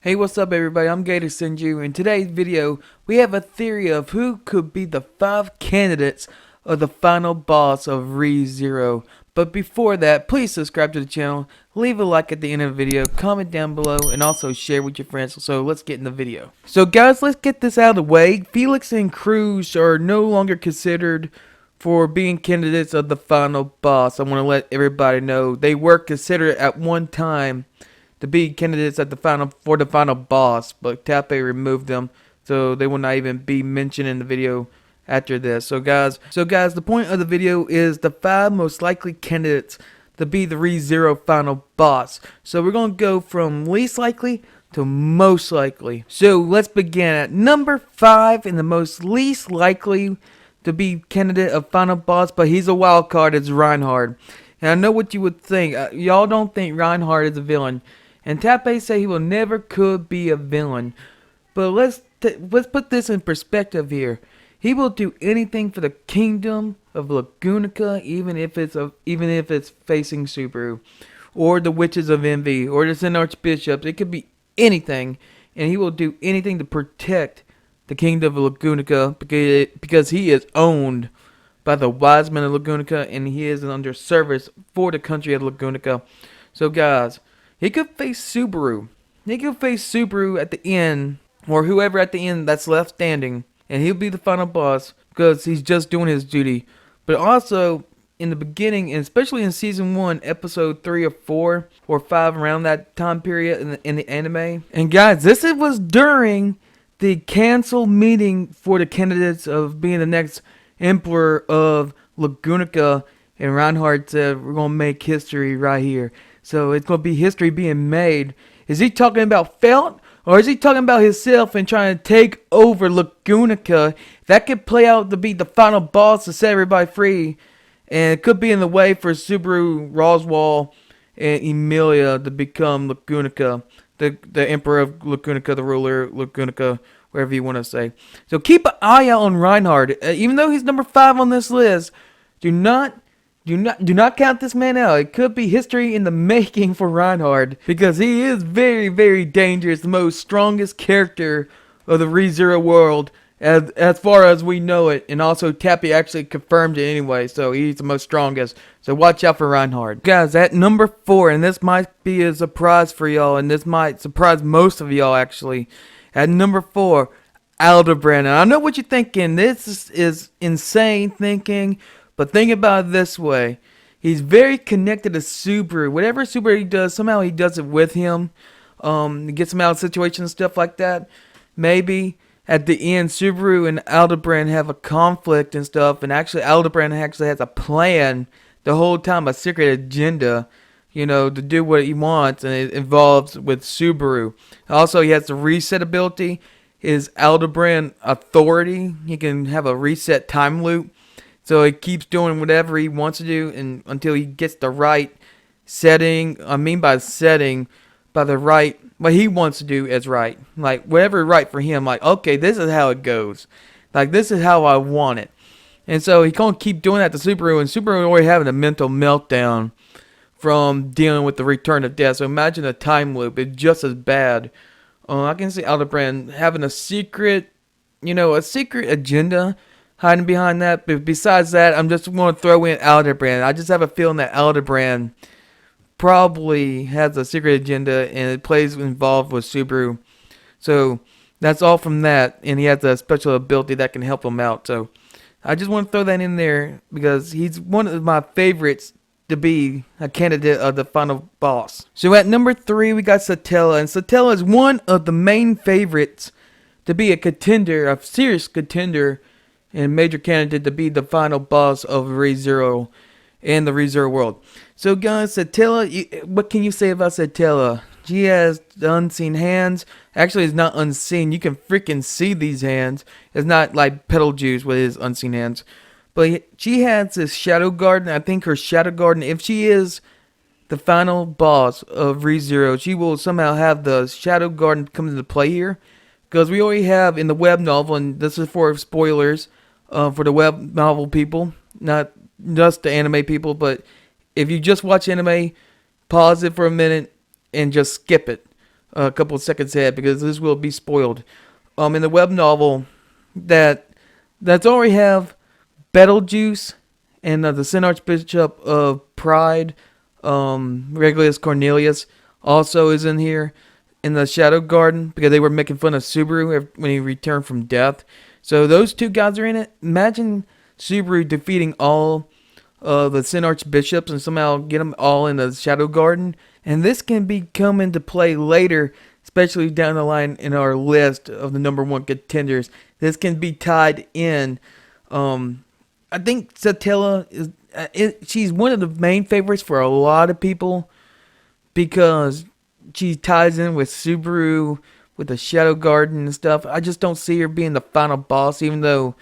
Hey, what's up everybody? I'm Gator Senju. In today's video, we have a theory of who could be the 5 candidates of the final boss of ReZero. But before that, please subscribe to the channel, leave a like at the end of the video, comment down below, and also share with your friends. So let's get in the video. So guys, let's get this out of the way. Felix and Cruz are no longer considered for being candidates of the final boss. I want to let everybody know they were considered at one time to be candidates at the final boss, but Tappe removed them, so they will not even be mentioned in the video after this. So guys, the point of the video is the 5 most likely candidates to be the ReZero final boss. So we're gonna go from least likely to most likely. So let's begin at number 5, and the most least likely to be candidate of final boss, but he's a wild card. It's Reinhard. And I know what you would think. Y'all don't think Reinhard is a villain. And Tappe say he will never could be a villain. But let's put this in perspective here. He will do anything for the kingdom of Lugunica, even if it's facing Subaru, or the Witches of Envy, or the Sin Archbishops. It could be anything, and he will do anything to protect the kingdom of Lugunica because he is owned by the wise men of Lugunica, and he is under service for the country of Lugunica. So guys, he could face Subaru. He could face Subaru at the end, or whoever at the end that's left standing, and he'll be the final boss because he's just doing his duty. But also, in the beginning, and especially in Season 1, Episode 3 or 4 or 5, around that time period in the anime. And guys, this was during the cancel meeting for the candidates of being the next Emperor of Lugunica, and Reinhard said, we're going to make history right here. So it's going to be history being made. Is he talking about Felt? Or is he talking about himself and trying to take over Lugunica? That could play out to be the final boss to set everybody free. And it could be in the way for Subaru, Roswell, and Emilia to become Lugunica. The Emperor of Lugunica, the ruler of Lugunica, whatever you want to say. So keep an eye out on Reinhard. Even though he's number 5 on this list, do not count this man out. It could be history in the making for Reinhard, because he is very, very dangerous, the most strongest character of the ReZero world as far as we know it. And also Tappe actually confirmed it anyway, so he's the most strongest. So watch out for Reinhard. Guys, at number 4, and this might be a surprise for y'all, and this might surprise most of y'all actually. At number 4, Aldebaran. And I know what you're thinking. This is insane thinking. But think about it this way. He's very connected to Subaru. Whatever Subaru does, somehow he does it with him. Gets him out of situations and stuff like that. Maybe at the end, Subaru and Aldebaran have a conflict and stuff. And actually, Aldebaran actually has a plan the whole time, a secret agenda, to do what he wants. And it involves with Subaru. Also, he has the reset ability. His Aldebaran authority. He can have a reset time loop. So he keeps doing whatever he wants to do until he gets the right setting. I mean by setting, by the right, what he wants to do is right. Like, whatever is right for him. Like, okay, this is how it goes. Like, this is how I want it. And so he can't keep doing that to Subaru. And Subaru already having a mental meltdown from dealing with the return of death. So imagine a time loop. It's just as bad. I can see Aldebaran having a secret agenda hiding behind that. But besides that, I'm just going to throw in Aldebaran. I just have a feeling that Aldebaran probably has a secret agenda and it plays involved with Subaru. So that's all from that. And he has a special ability that can help him out. So I just want to throw that in there because he's one of my favorites to be a candidate of the final boss. So at number 3, we got Satella. And Satella is one of the main favorites to be a contender, a serious contender, and major candidate to be the final boss of ReZero and the ReZero world. So guys, Satella, what can you say about Satella? She has the unseen hands. Actually, it's not unseen. You can freaking see these hands. It's not like Petal Juice with his unseen hands. But she has this Shadow Garden. I think her Shadow Garden, if she is the final boss of ReZero, she will somehow have the Shadow Garden come into play here. Because we already have in the web novel, and this is for spoilers, for the web novel people, not just the anime people, but if you just watch anime, pause it for a minute and just skip it. a couple of seconds ahead because this will be spoiled. In the web novel, that's already have Betelgeuse and the Sin Archbishop of Pride, Regulus Cornelius, also is in here in the Shadow Garden because they were making fun of Subaru when he returned from death. So those two guys are in it. Imagine Subaru defeating all the Sin Archbishops and somehow get them all in the Shadow Garden. And this can come into play later, especially down the line in our list of the number one contenders. This can be tied in. I think Satella she's one of the main favorites for a lot of people because she ties in with Subaru, with the Shadow Garden and stuff. I just don't see her being the final boss, even though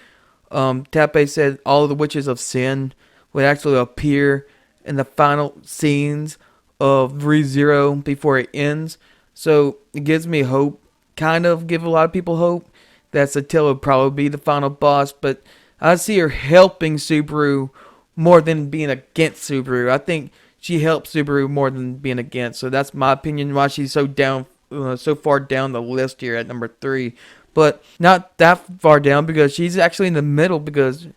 Tappe said all of the Witches of Sin would actually appear in the final scenes of ReZero before it ends. So it gives me hope, kind of give a lot of people hope that Satella would probably be the final boss, but I see her helping Subaru more than being against Subaru. I think she helps Subaru more than being against. So that's my opinion why she's so far down the list here at number 3. But not that far down because she's actually in the middle because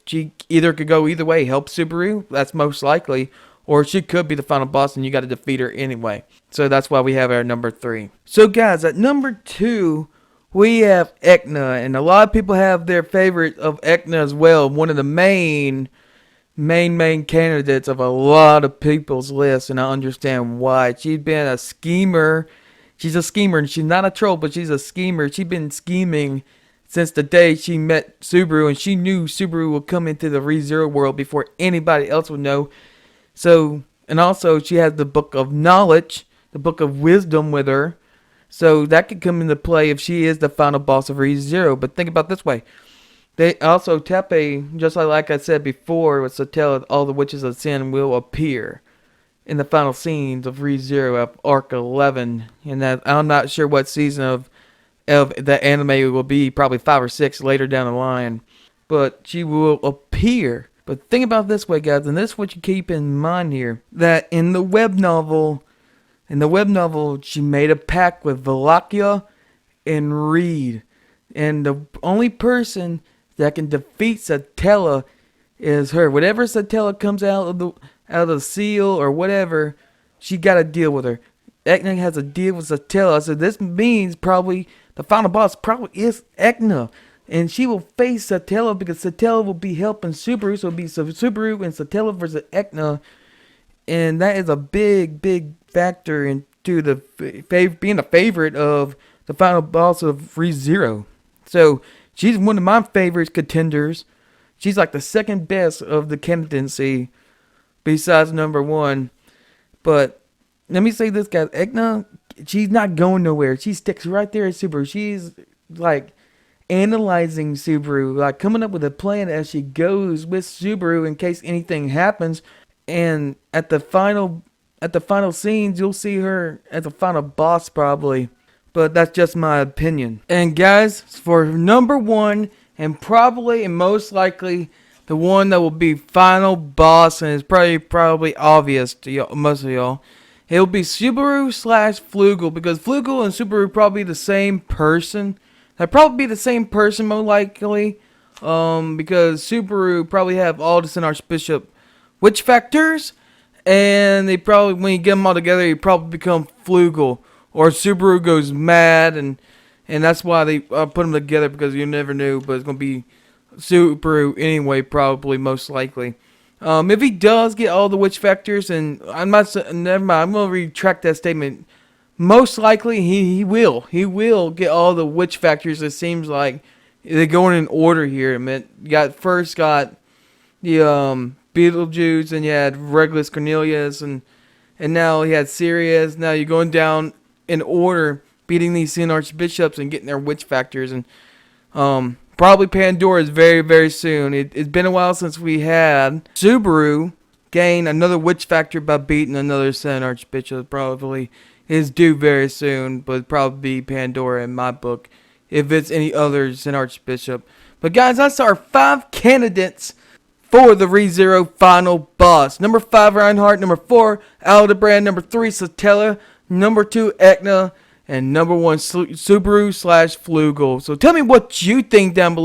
she either could go either way. Help Subaru, that's most likely. Or she could be the final boss and you got to defeat her anyway. So that's why we have her at number 3. So guys, at number 2, we have Echidna. And a lot of people have their favorite of Echidna as well. One of the main candidates of a lot of people's lists, and I understand why. She's been a schemer. She's a schemer, and she's not a troll, but she's a schemer. She's been scheming since the day she met Subaru, and she knew Subaru would come into the ReZero world before anybody else would know. So, and also she has the Book of Knowledge, the Book of Wisdom with her. So that could come into play if she is the final boss of ReZero. But think about it this way. They also, Tappe, just like I said before with Satella, all the Witches of Sin will appear in the final scenes of ReZero of Arc 11. And that I'm not sure what season of the anime will be, probably 5 or 6 later down the line. But she will appear. But think about it this way, guys, and this is what you keep in mind here, that in the web novel, she made a pact with Valakia and Reed. And the only person that can defeat Satella is her. Whatever Satella comes out of the seal or whatever, she got to deal with her. Echidna has a deal with Satella, so this means probably the final boss probably is Echidna. And she will face Satella because Satella will be helping Subaru, so it'll be Subaru and Satella versus Echidna. And that is a big factor into being a favorite of the final boss of ReZero. So she's one of my favorite contenders. She's like the second best of the candidacy besides number 1. But let me say this, guys. Echidna, she's not going nowhere. She sticks right there at Subaru. She's like analyzing Subaru, like coming up with a plan as she goes with Subaru in case anything happens. And at the final scenes, you'll see her as the final boss probably. But that's just my opinion. And guys, for number 1, and probably and most likely the one that will be final boss, and it's probably obvious to most of y'all, it will be Subaru / Flugel, because Flugel and Subaru probably the same person. They'll probably be the same person most likely, because Subaru probably have all the Sin Archbishop witch factors, and they probably, when you get them all together, you probably become Flugel. Or Subaru goes mad, and that's why they put them together, because you never knew, but it's going to be Subaru anyway, probably, most likely. If he does get all the witch factors, and never mind, I'm going to retract that statement. Most likely, he will. He will get all the witch factors. It seems like they're going in order here. I mean, first got the Beetlejuice, and you had Regulus Cornelius, and now he had Sirius. Now you're going down in order, beating these Sin Archbishops and getting their witch factors. And probably Pandora is very, very soon. It's been a while since we had Subaru gain another witch factor by beating another Sin Archbishop. Probably is due very soon, but it'd probably be Pandora in my book, if it's any other Sin Archbishop. But guys, that's our 5 candidates for the ReZero final boss. Number 5, Reinhard. Number 4, Aldebaran. Number 3, Satella. Number 2, Echidna. and number one Subaru slash Flugel. So tell me what you think down below.